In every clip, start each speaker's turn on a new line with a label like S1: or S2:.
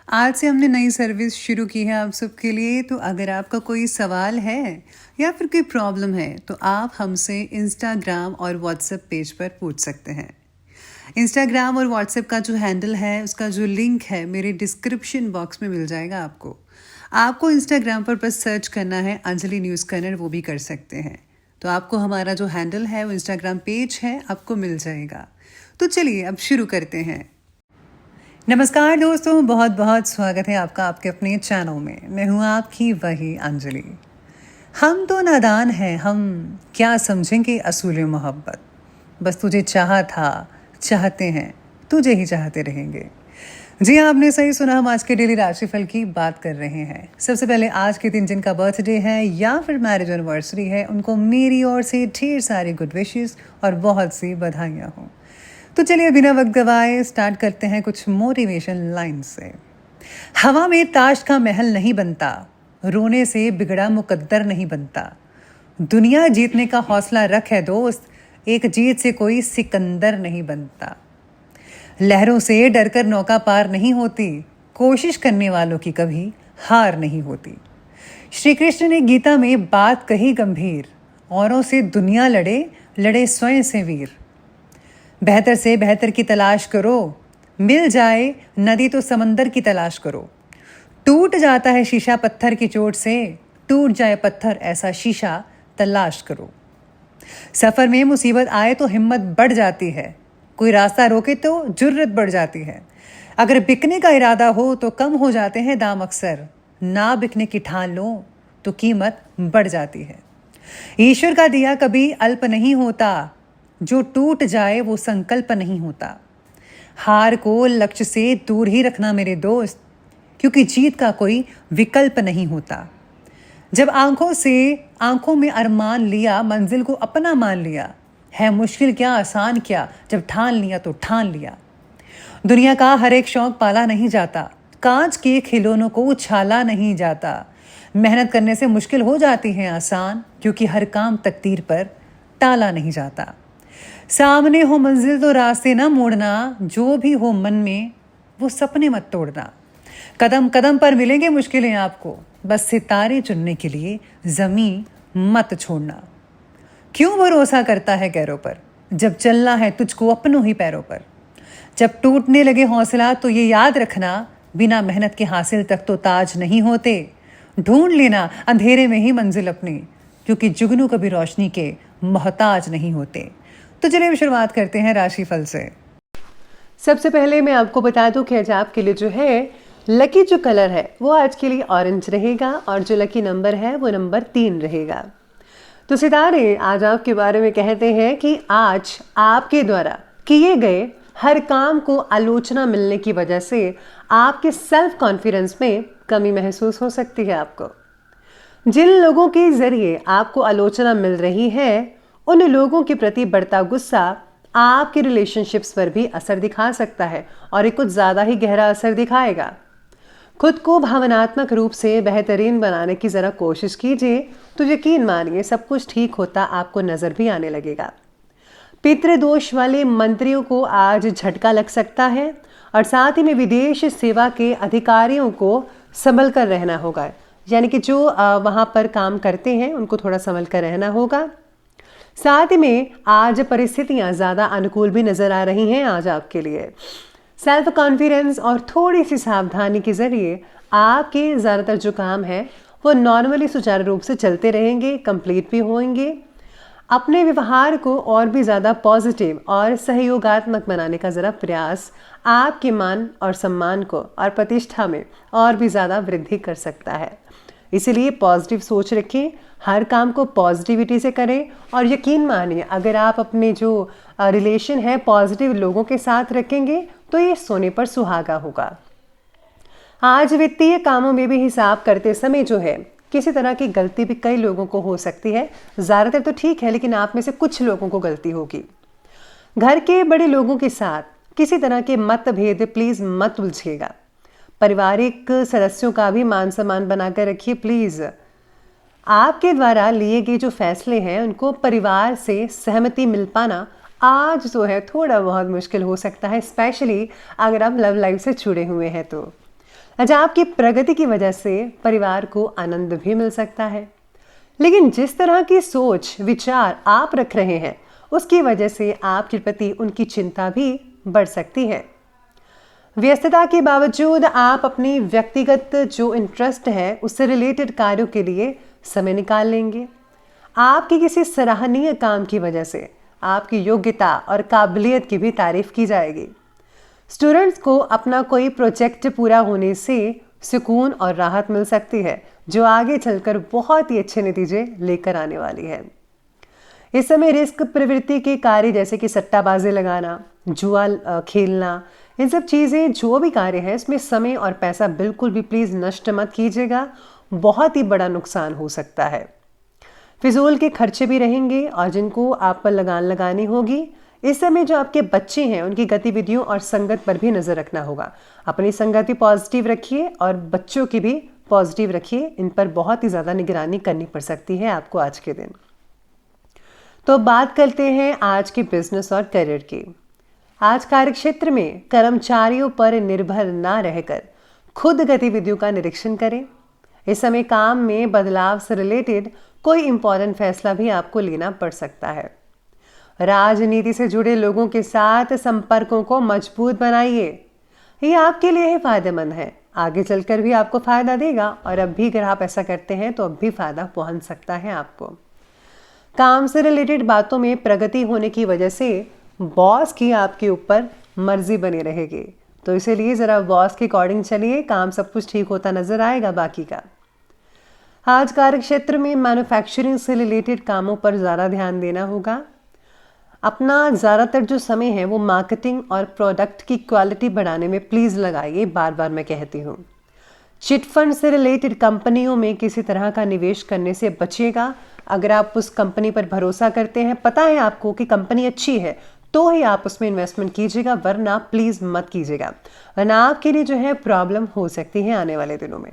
S1: आज से हमने नई सर्विस शुरू की है आप सबके लिए। तो अगर आपका कोई सवाल है या फिर कोई प्रॉब्लम है तो आप हमसे इंस्टाग्राम और व्हाट्सएप पेज पर पूछ सकते हैं। इंस्टाग्राम और व्हाट्सएप का जो हैंडल है उसका जो लिंक है मेरे डिस्क्रिप्शन बॉक्स में मिल जाएगा आपको। आपको इंस्टाग्राम पर बस सर्च करना है अंजलि न्यूज़ कन्नड़, वो भी कर सकते हैं। तो आपको हमारा जो हैंडल है वो इंस्टाग्राम पेज है आपको मिल जाएगा। तो चलिए अब शुरू करते हैं। नमस्कार दोस्तों, बहुत बहुत स्वागत है आपका आपके अपने चैनल में। मैं हूँ आपकी वही अंजलि। हम तो नादान हैं, हम क्या समझेंगे असूल मोहब्बत। बस तुझे चाहा था, चाहते हैं, तुझे ही चाहते रहेंगे। जी हाँ, आपने सही सुना। हम आज के डेली राशिफल की बात कर रहे हैं। सबसे पहले आज के दिन जिनका बर्थडे है या फिर मैरिज एनिवर्सरी है उनको मेरी ओर से ढेर सारी गुड विशेस और बहुत सी बधाइयाँ हों। तो चलिए बिना वक्त गवाए स्टार्ट करते हैं कुछ मोटिवेशन लाइन से। हवा में ताश का महल नहीं बनता, रोने से बिगड़ा मुकद्दर नहीं बनता। दुनिया जीतने का हौसला रख है दोस्त, एक जीत से कोई सिकंदर नहीं बनता। लहरों से डरकर नौका पार नहीं होती, कोशिश करने वालों की कभी हार नहीं होती। श्री कृष्ण ने गीता में बात कही गंभीर, औरों से दुनिया लड़े, लड़े स्वयं से वीर। बेहतर से बेहतर की तलाश करो, मिल जाए नदी तो समंदर की तलाश करो। टूट जाता है शीशा पत्थर की चोट से, टूट जाए पत्थर ऐसा शीशा तलाश करो। सफ़र में मुसीबत आए तो हिम्मत बढ़ जाती है, कोई रास्ता रोके तो जुर्रत बढ़ जाती है। अगर बिकने का इरादा हो तो कम हो जाते हैं दाम अक्सर, ना बिकने की ठान लो तो कीमत बढ़ जाती है। ईश्वर का दिया कभी अल्प नहीं होता, जो टूट जाए वो संकल्प नहीं होता। हार को लक्ष्य से दूर ही रखना मेरे दोस्त, क्योंकि जीत का कोई विकल्प नहीं होता। जब आंखों में अरमान लिया, मंजिल को अपना मान लिया। है मुश्किल क्या आसान क्या, जब ठान लिया तो ठान लिया। दुनिया का हर एक शौक पाला नहीं जाता, कांच के खिलौनों को उछाला नहीं जाता। मेहनत करने से मुश्किल हो जाती है आसान, क्योंकि हर काम तकदीर पर टाला नहीं जाता। सामने हो मंजिल तो रास्ते ना मोड़ना, जो भी हो मन में वो सपने मत तोड़ना। कदम कदम पर मिलेंगे मुश्किलें आपको, बस सितारे चुनने के लिए ज़मीं मत छोड़ना। क्यों भरोसा करता है गैरों पर, जब चलना है तुझको अपनों ही पैरों पर। जब टूटने लगे हौसला तो ये याद रखना, बिना मेहनत के हासिल तक तो ताज नहीं होते। ढूंढ लेना अंधेरे में ही मंजिल अपनी, क्योंकि जुगनू कभी रोशनी के मोहताज नहीं होते। तो चलिए शुरुआत करते हैं राशिफल से। सबसे पहले मैं आपको बता दूं कि आज आपके लिए जो है लकी जो कलर है वो आज के लिए ऑरेंज रहेगा और जो लकी नंबर है वो नंबर 3 रहेगा। तो सितारे आज आपके बारे में कहते हैं कि आज आपके द्वारा किए गए हर काम को आलोचना मिलने की वजह से आपके सेल्फ कॉन्फिडेंस में कमी महसूस हो सकती है। आपको जिन लोगों के जरिए आपको आलोचना मिल रही है उन लोगों के प्रति बढ़ता गुस्सा आपके रिलेशनशिप्स पर भी असर दिखा सकता है और ये कुछ ज़्यादा ही गहरा असर दिखाएगा। खुद को भावनात्मक रूप से बेहतरीन बनाने की ज़रा कोशिश कीजिए, तो यकीन मानिए सब कुछ ठीक होता आपको नज़र भी आने लगेगा। पितृदोष वाले मंत्रियों को आज झटका लग सकता है और साथ ही में विदेश सेवा के अधिकारियों को संभल कर रहना होगा, यानी कि जो वहाँ पर काम करते हैं उनको थोड़ा संभल कर रहना होगा। साथ में आज परिस्थितियां ज़्यादा अनुकूल भी नज़र आ रही हैं आज आपके लिए। सेल्फ कॉन्फिडेंस और थोड़ी सी सावधानी के ज़रिए आपके ज़्यादातर जो काम है वो नॉर्मली सुचारू रूप से चलते रहेंगे, कंप्लीट भी होंगे। अपने व्यवहार को और भी ज़्यादा पॉजिटिव और सहयोगात्मक बनाने का ज़रा प्रयास आपके मान और सम्मान को और प्रतिष्ठा में और भी ज़्यादा वृद्धि कर सकता है। इसीलिए पॉजिटिव सोच रखें, हर काम को पॉजिटिविटी से करें और यकीन मानिए अगर आप अपने जो रिलेशन है पॉजिटिव लोगों के साथ रखेंगे तो ये सोने पर सुहागा होगा। आज वित्तीय कामों में भी हिसाब करते समय जो है किसी तरह की गलती भी कई लोगों को हो सकती है। ज़्यादातर तो ठीक है, लेकिन आप में से कुछ लोगों को गलती होगी। घर के बड़े लोगों के साथ किसी तरह के मतभेद प्लीज़ मत उलझिएगा। पारिवारिक सदस्यों का भी मान सम्मान बनाकर रखिए प्लीज़। आपके द्वारा लिए गए जो फैसले हैं उनको परिवार से सहमति मिल पाना आज जो है थोड़ा बहुत मुश्किल हो सकता है, स्पेशली अगर आप लव लाइफ से जुड़े हुए हैं तो।
S2: अच्छा, आपकी प्रगति की वजह से परिवार को आनंद भी मिल सकता है, लेकिन जिस तरह की सोच विचार आप रख रहे हैं उसकी वजह से आपके प्रति उनकी चिंता भी बढ़ सकती है। व्यस्तता के बावजूद आप अपनी व्यक्तिगत जो इंटरेस्ट है उससे रिलेटेड कार्यों के लिए समय निकाल लेंगे। आपके किसी सराहनीय काम की वजह से आपकी योग्यता और काबिलियत की भी तारीफ की जाएगी। स्टूडेंट्स को अपना कोई प्रोजेक्ट पूरा होने से सुकून और राहत मिल सकती है, जो आगे चलकर बहुत ही अच्छे नतीजे लेकर आने वाली है। इस समय रिस्क प्रवृत्ति के कार्य जैसे कि सट्टाबाजी लगाना, जुआ खेलना, इन सब चीज़ें जो भी कार्य है इसमें समय और पैसा बिल्कुल भी प्लीज़ नष्ट मत कीजिएगा, बहुत ही बड़ा नुकसान हो सकता है। फिजूल के खर्चे भी रहेंगे और जिनको आप पर लगान लगानी होगी। इस समय जो आपके बच्चे हैं उनकी गतिविधियों और संगत पर भी नज़र रखना होगा। अपनी संगत भी पॉजिटिव रखिए और बच्चों की भी पॉजिटिव रखिए, इन पर बहुत ही ज़्यादा निगरानी करनी पड़ सकती है आपको आज के दिन। तो बात करते हैं आज के बिजनेस और करियर की। आज कार्यक्षेत्र में कर्मचारियों पर निर्भर ना रहकर खुद गतिविधियों का निरीक्षण करें। इस समय काम में बदलाव से रिलेटेड कोई इंपॉर्टेंट फैसला भी आपको लेना पड़ सकता है। राजनीति से जुड़े लोगों के साथ संपर्कों को मजबूत बनाइए, ये आपके लिए ही फायदेमंद है, आगे चलकर भी आपको फायदा देगा और अब भी अगर आप ऐसा करते हैं तो अब भी फायदा पहुंच सकता है आपको। काम से रिलेटेड बातों में प्रगति होने की वजह से बॉस की आपके ऊपर मर्जी बनी रहेगी, तो इसीलिए ज़रा बॉस के अकॉर्डिंग चलिए, काम सब कुछ ठीक होता नजर आएगा बाकी का। आज कार्यक्षेत्र में मैन्युफैक्चरिंग से रिलेटेड कामों पर ज़्यादा ध्यान देना होगा। अपना ज़्यादातर जो समय है वो मार्केटिंग और प्रोडक्ट की क्वालिटी बढ़ाने में प्लीज़ लगाइए, बार बार मैं कहती हूँ। चिट फंड से रिलेटेड कंपनियों में किसी तरह का निवेश करने से बचिएगा। अगर आप उस कंपनी पर भरोसा करते हैं, पता है आपको कि कंपनी अच्छी है, तो ही आप उसमें इन्वेस्टमेंट कीजिएगा, वरना प्लीज़ मत कीजिएगा, वरना आपके लिए जो है प्रॉब्लम हो सकती है आने वाले दिनों में।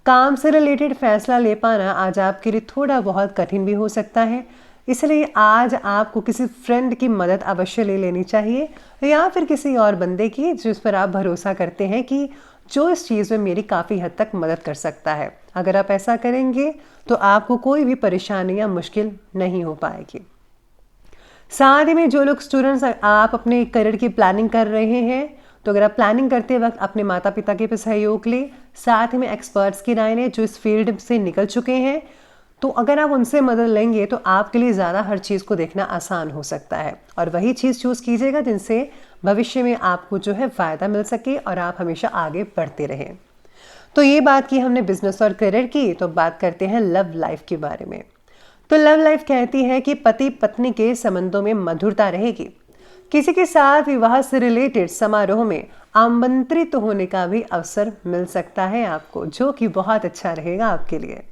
S2: काम से रिलेटेड फैसला ले पाना आज आपके लिए थोड़ा बहुत कठिन भी हो सकता है, इसलिए आज आपको किसी फ्रेंड की मदद अवश्य ले लेनी चाहिए या फिर किसी और बंदे की जिस पर आप भरोसा करते हैं कि जो इस चीज़ में मेरी काफ़ी हद तक मदद कर सकता है। अगर आप ऐसा करेंगे तो आपको कोई भी परेशानी या मुश्किल नहीं हो पाएगी। साथ ही में जो लोग स्टूडेंट्स आप अपने करियर की प्लानिंग कर रहे हैं, तो अगर आप प्लानिंग करते वक्त अपने माता पिता के भी सहयोग लें, साथ ही में एक्सपर्ट्स की राय लें जो इस फील्ड से निकल चुके हैं, तो अगर आप उनसे मदद लेंगे तो आपके लिए ज़्यादा हर चीज़ को देखना आसान हो सकता है और वही चीज़ चूज़ कीजिएगा जिनसे भविष्य में आपको जो है फ़ायदा मिल सके और आप हमेशा आगे बढ़ते रहें। तो ये बात की हमने बिजनेस और करियर की, तो बात करते हैं लव लाइफ के बारे में। तो लव लाइफ कहती है कि पति पत्नी के संबंधों में मधुरता रहेगी। किसी के साथ विवाह से रिलेटेड समारोह में आमंत्रित होने का भी अवसर मिल सकता है आपको, जो कि बहुत अच्छा रहेगा आपके लिए।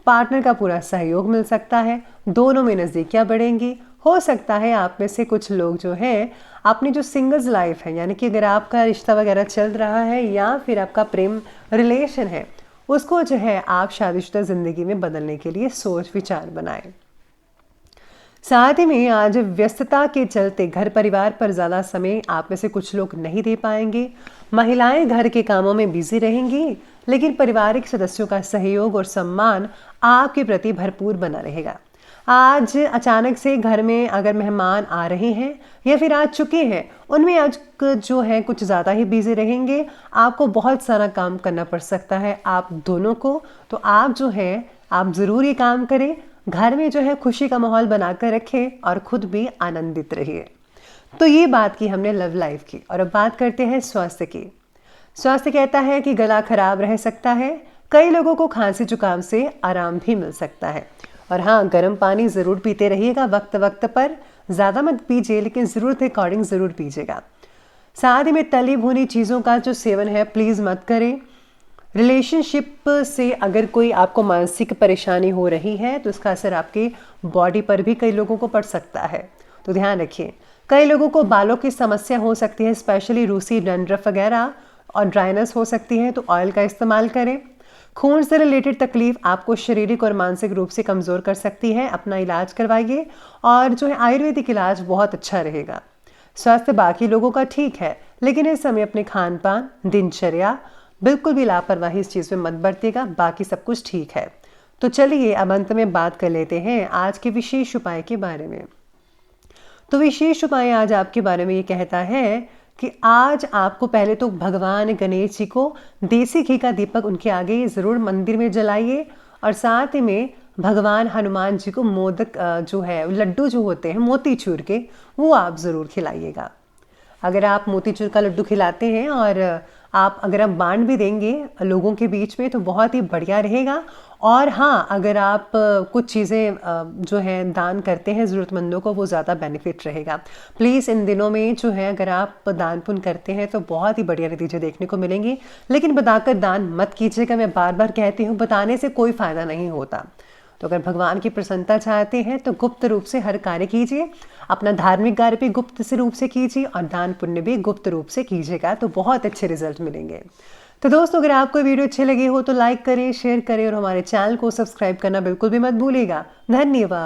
S2: पार्टनर का पूरा सहयोग मिल सकता है, दोनों में नज़दीकियाँ बढ़ेंगी। हो सकता है आप में से कुछ लोग जो हैं अपनी जो सिंगल्स लाइफ है, यानी कि अगर आपका रिश्ता वगैरह चल रहा है या फिर आपका प्रेम रिलेशन है, उसको जो है आप शादीशुदा ज़िंदगी में बदलने के लिए सोच विचार बनाएं। साथ ही में आज व्यस्तता के चलते घर परिवार पर ज़्यादा समय आप में से कुछ लोग नहीं दे पाएंगे। महिलाएं घर के कामों में बिजी रहेंगी, लेकिन पारिवारिक सदस्यों का सहयोग और सम्मान आपके प्रति भरपूर बना रहेगा। आज अचानक से घर में अगर मेहमान आ रहे हैं या फिर आ चुके हैं, उनमें आज जो है कुछ ज़्यादा ही बिजी रहेंगे। आपको बहुत सारा काम करना पड़ सकता है आप दोनों को, तो आप जो है आप ज़रूर ये काम करें, घर में जो है खुशी का माहौल बनाकर रखें और खुद भी आनंदित रहिए। तो ये बात की हमने लव लाइफ की, और अब बात करते हैं स्वास्थ्य की। स्वास्थ्य कहता है कि गला खराब रह सकता है, कई लोगों को खांसी जुकाम से आराम भी मिल सकता है। और हाँ, गर्म पानी ज़रूर पीते रहिएगा वक्त वक्त पर, ज़्यादा मत पीजिए लेकिन ज़रूरत के अकॉर्डिंग ज़रूर पीजिएगा। साथ ही में तली भुनी चीज़ों का जो सेवन है प्लीज़ मत करें। रिलेशनशिप से अगर कोई आपको मानसिक परेशानी हो रही है तो इसका असर आपके बॉडी पर भी कई लोगों को पड़ सकता है, तो ध्यान रखिए। कई लोगों को बालों की समस्या हो सकती है, स्पेशली रूसी डैंड्रफ वगैरह, और ड्राइनेस हो सकती है, तो ऑयल का इस्तेमाल करें। खून से रिलेटेड तकलीफ आपको शारीरिक और मानसिक रूप से कमज़ोर कर सकती है, अपना इलाज करवाइए और जो है आयुर्वेदिक इलाज बहुत अच्छा रहेगा। स्वास्थ्य बाकी लोगों का ठीक है, लेकिन इस समय अपने खान पान, दिनचर्या बिल्कुल भी लापरवाही इस चीज़ में मत बरतिएगा, बाकी सब कुछ ठीक है। तो चलिए अब अंत में बात कर लेते हैं आज के विशेष उपाय के बारे में। तो विशेष उपाय आज आपके बारे में ये कहता है कि आज आपको पहले तो भगवान गणेश जी को देसी घी का दीपक उनके आगे ज़रूर मंदिर में जलाइए, और साथ ही में भगवान हनुमान जी को मोदक जो है लड्डू जो होते हैं मोतीचूर के, वो आप ज़रूर खिलाइएगा। अगर आप मोतीचूर का लड्डू खिलाते हैं और अगर आप बांट भी देंगे लोगों के बीच में तो बहुत ही बढ़िया रहेगा। और हाँ, अगर आप कुछ चीज़ें जो है दान करते हैं ज़रूरतमंदों को, वो ज़्यादा बेनिफिट रहेगा। प्लीज़ इन दिनों में जो है अगर आप दान पुण्य करते हैं तो बहुत ही बढ़िया नतीजे देखने को मिलेंगे, लेकिन बताकर दान मत कीजिएगा। मैं बार बार कहती हूँ, बताने से कोई फ़ायदा नहीं होता। तो अगर भगवान की प्रसन्नता चाहते हैं तो गुप्त रूप से हर कार्य कीजिए, अपना धार्मिक कार्य भी गुप्त से रूप से कीजिए और दान पुण्य भी गुप्त रूप से कीजिएगा, तो बहुत अच्छे रिजल्ट मिलेंगे। तो दोस्तों, अगर आपको वीडियो अच्छे लगे हो तो लाइक करें, शेयर करें और हमारे चैनल को सब्सक्राइब करना बिल्कुल भी मत भूलिएगा। धन्यवाद।